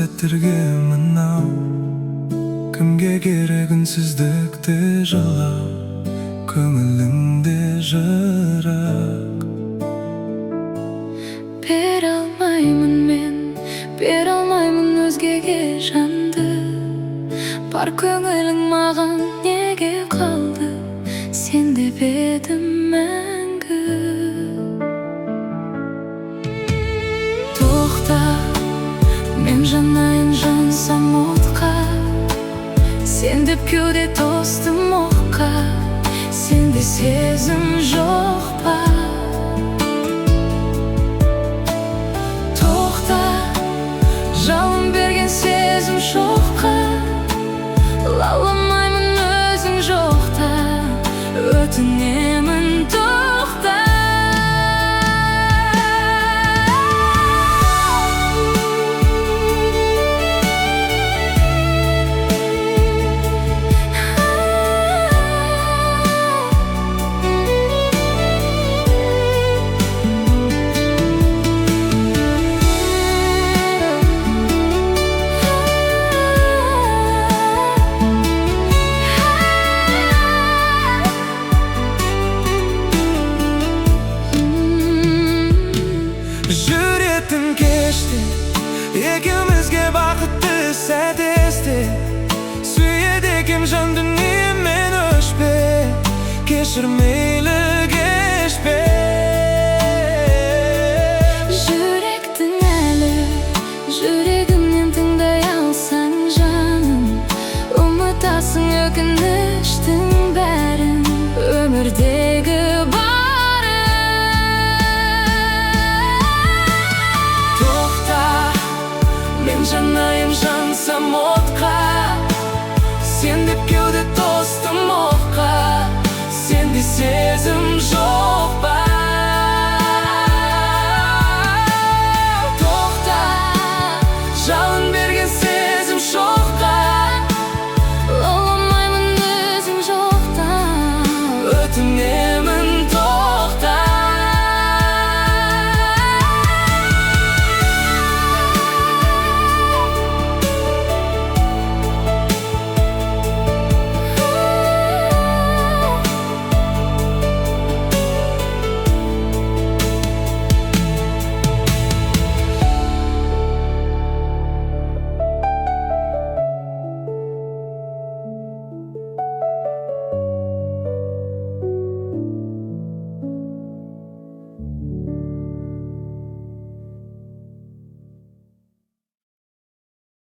сәттерге мынау кімге керек үнсіздікті жылау көңіліңде жырақ бере алмаймын өзгеге жанды бар көңілің маған неге қалды сен деп едім мәңгі тоқта мен жанайын жансам отқа сен деп кеуде тостым оққа сенде сезім жоқ па тоқта жалын берген сезім шоққа лауламаймын өзің жоқта өтінемін тоқта жүретін кеште екеумізге бақытты сәт есте сүйеді екем жан дүниемен өшпе кешір мейлі кешпе жүректің әлі жүрегімнен тыңдай алсаң жаным ұмытасың өкініштің бәрін өмірдегі жанайым жансам отқа сен деп кеуде тостым оққа сенде сезім жоқ